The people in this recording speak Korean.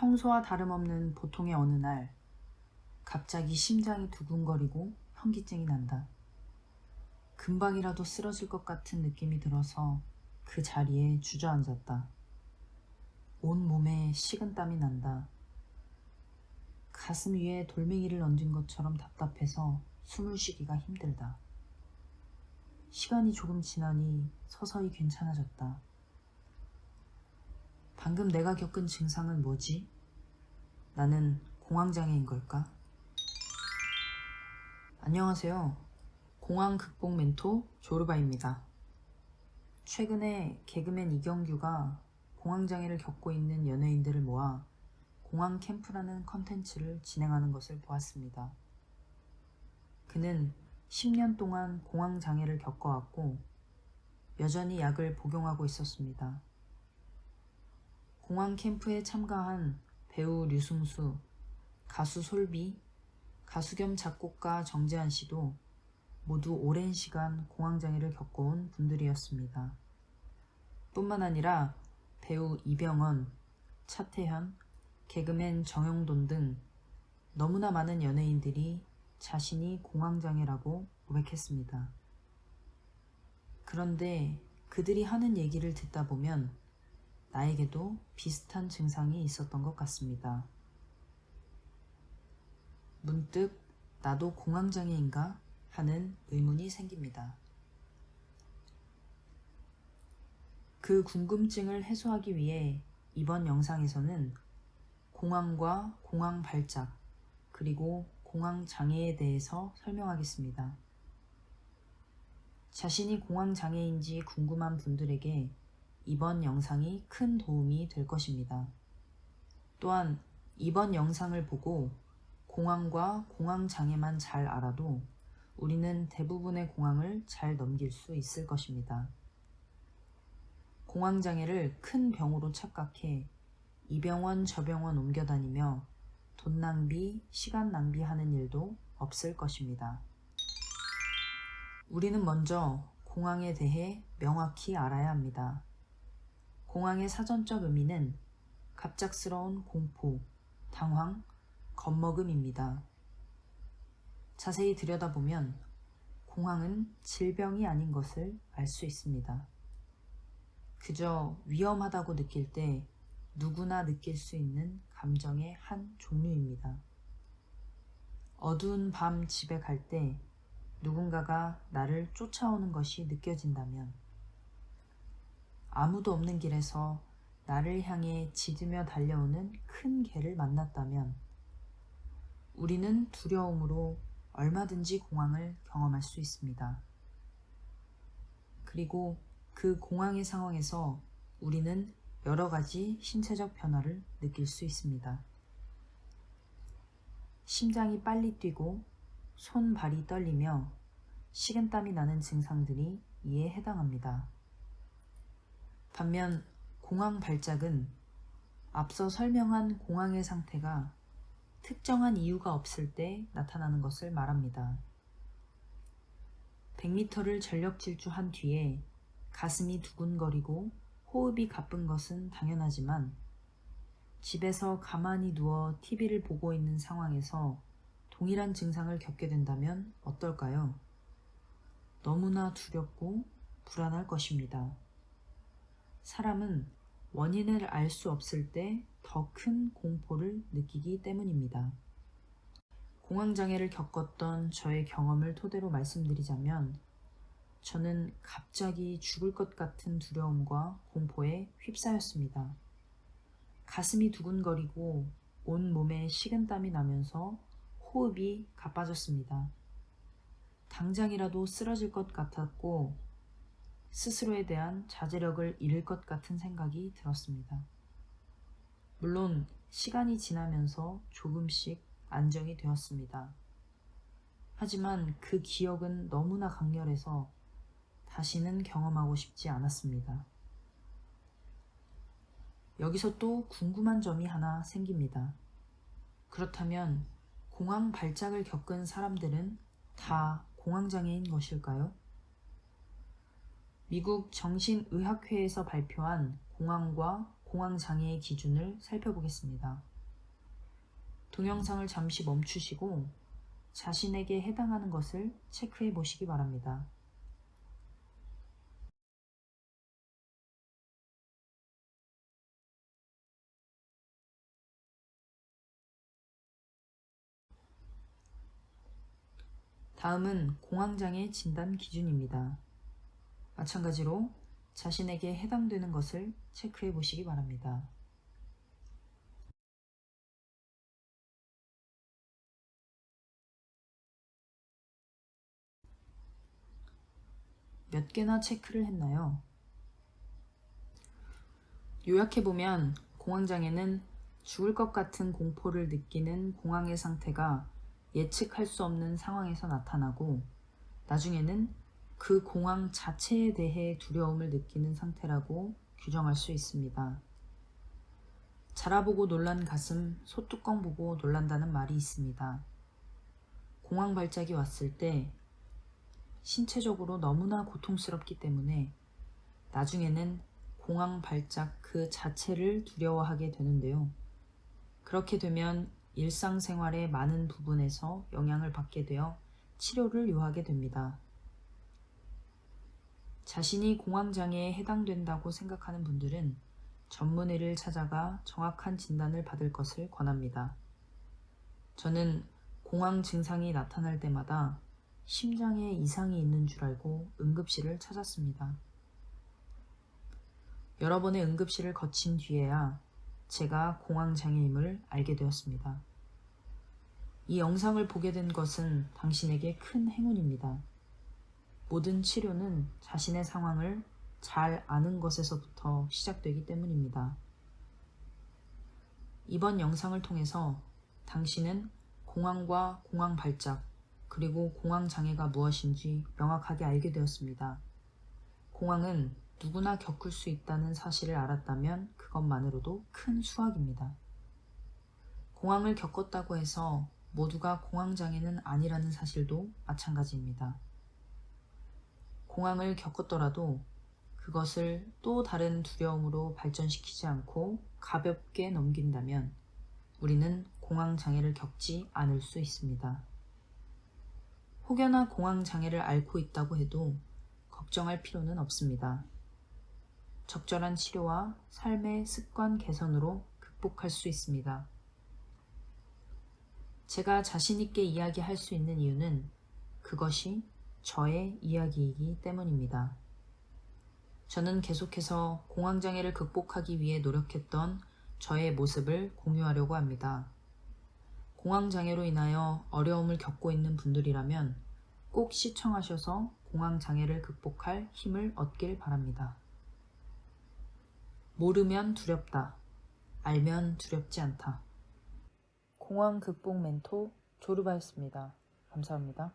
평소와 다름없는 보통의 어느 날 갑자기 심장이 두근거리고 현기증이 난다. 금방이라도 쓰러질 것 같은 느낌이 들어서 그 자리에 주저앉았다. 온 몸에 식은땀이 난다. 가슴 위에 돌멩이를 얹은 것처럼 답답해서 숨을 쉬기가 힘들다. 시간이 조금 지나니 서서히 괜찮아졌다. 방금 내가 겪은 증상은 뭐지? 나는 공황장애인 걸까? 안녕하세요. 공황 극복 멘토 조르바입니다. 최근에 개그맨 이경규가 공황장애를 겪고 있는 연예인들을 모아 공황 캠프라는 컨텐츠를 진행하는 것을 보았습니다. 그는 10년 동안 공황장애를 겪어왔고 여전히 약을 복용하고 있었습니다. 공황 캠프에 참가한 배우 류승수, 가수 솔비, 가수 겸 작곡가 정재한 씨도 모두 오랜 시간 공황장애를 겪어온 분들이었습니다. 뿐만 아니라 배우 이병헌, 차태현, 개그맨 정영돈 등 너무나 많은 연예인들이 자신이 공황장애라고 고백했습니다. 그런데 그들이 하는 얘기를 듣다 보면 나에게도 비슷한 증상이 있었던 것 같습니다. 문득 나도 공황장애인가 하는 의문이 생깁니다. 그 궁금증을 해소하기 위해 이번 영상에서는 공황과 공황 발작, 그리고 공황장애에 대해서 설명하겠습니다. 자신이 공황장애인지 궁금한 분들에게 이번 영상이 큰 도움이 될 것입니다. 또한 이번 영상을 보고 공황과 공황장애만 잘 알아도 우리는 대부분의 공황을 잘 넘길 수 있을 것입니다. 공황장애를 큰 병으로 착각해 이 병원 저 병원 옮겨다니며 돈 낭비, 시간 낭비하는 일도 없을 것입니다. 우리는 먼저 공황에 대해 명확히 알아야 합니다. 공황의 사전적 의미는 갑작스러운 공포, 당황, 겁먹음입니다. 자세히 들여다보면 공황은 질병이 아닌 것을 알 수 있습니다. 그저 위험하다고 느낄 때 누구나 느낄 수 있는 감정의 한 종류입니다. 어두운 밤 집에 갈 때 누군가가 나를 쫓아오는 것이 느껴진다면, 아무도 없는 길에서 나를 향해 짖으며 달려오는 큰 개를 만났다면 우리는 두려움으로 얼마든지 공황을 경험할 수 있습니다. 그리고 그 공황의 상황에서 우리는 여러 가지 신체적 변화를 느낄 수 있습니다. 심장이 빨리 뛰고 손, 발이 떨리며 식은땀이 나는 증상들이 이에 해당합니다. 반면 공황 발작은 앞서 설명한 공황의 상태가 특정한 이유가 없을 때 나타나는 것을 말합니다. 100m를 전력 질주한 뒤에 가슴이 두근거리고 호흡이 가쁜 것은 당연하지만 집에서 가만히 누워 TV를 보고 있는 상황에서 동일한 증상을 겪게 된다면 어떨까요? 너무나 두렵고 불안할 것입니다. 사람은 원인을 알 수 없을 때 더 큰 공포를 느끼기 때문입니다. 공황장애를 겪었던 저의 경험을 토대로 말씀드리자면 저는 갑자기 죽을 것 같은 두려움과 공포에 휩싸였습니다. 가슴이 두근거리고 온 몸에 식은땀이 나면서 호흡이 가빠졌습니다. 당장이라도 쓰러질 것 같았고 스스로에 대한 자제력을 잃을 것 같은 생각이 들었습니다. 물론 시간이 지나면서 조금씩 안정이 되었습니다. 하지만 그 기억은 너무나 강렬해서 다시는 경험하고 싶지 않았습니다. 여기서 또 궁금한 점이 하나 생깁니다. 그렇다면 공황 발작을 겪은 사람들은 다 공황장애인 것일까요? 미국 정신의학회에서 발표한 공황과 공황장애의 기준을 살펴보겠습니다. 동영상을 잠시 멈추시고 자신에게 해당하는 것을 체크해 보시기 바랍니다. 다음은 공황장애 진단 기준입니다. 마찬가지로 자신에게 해당되는 것을 체크해 보시기 바랍니다. 몇 개나 체크를 했나요? 요약해보면 공황장애는 죽을 것 같은 공포를 느끼는 공황의 상태가 예측할 수 없는 상황에서 나타나고 나중에는 그 공황 자체에 대해 두려움을 느끼는 상태라고 규정할 수 있습니다. 자라보고 놀란 가슴, 소뚜껑 보고 놀란다는 말이 있습니다. 공황 발작이 왔을 때 신체적으로 너무나 고통스럽기 때문에 나중에는 공황 발작 그 자체를 두려워하게 되는데요. 그렇게 되면 일상생활의 많은 부분에서 영향을 받게 되어 치료를 요하게 됩니다. 자신이 공황장애에 해당된다고 생각하는 분들은 전문의를 찾아가 정확한 진단을 받을 것을 권합니다. 저는 공황 증상이 나타날 때마다 심장에 이상이 있는 줄 알고 응급실을 찾았습니다. 여러 번의 응급실을 거친 뒤에야 제가 공황장애임을 알게 되었습니다. 이 영상을 보게 된 것은 당신에게 큰 행운입니다. 모든 치료는 자신의 상황을 잘 아는 것에서부터 시작되기 때문입니다. 이번 영상을 통해서 당신은 공황과 공황 발작, 그리고 공황 장애가 무엇인지 명확하게 알게 되었습니다. 공황은 누구나 겪을 수 있다는 사실을 알았다면 그것만으로도 큰 수확입니다. 공황을 겪었다고 해서 모두가 공황장애는 아니라는 사실도 마찬가지입니다. 공황을 겪었더라도 그것을 또 다른 두려움으로 발전시키지 않고 가볍게 넘긴다면 우리는 공황장애를 겪지 않을 수 있습니다. 혹여나 공황장애를 앓고 있다고 해도 걱정할 필요는 없습니다. 적절한 치료와 삶의 습관 개선으로 극복할 수 있습니다. 제가 자신있게 이야기할 수 있는 이유는 그것이 저의 이야기이기 때문입니다. 저는 계속해서 공황장애를 극복하기 위해 노력했던 저의 모습을 공유하려고 합니다. 공황장애로 인하여 어려움을 겪고 있는 분들이라면 꼭 시청하셔서 공황장애를 극복할 힘을 얻길 바랍니다. 모르면 두렵다. 알면 두렵지 않다. 공황 극복 멘토 조르바였습니다. 감사합니다.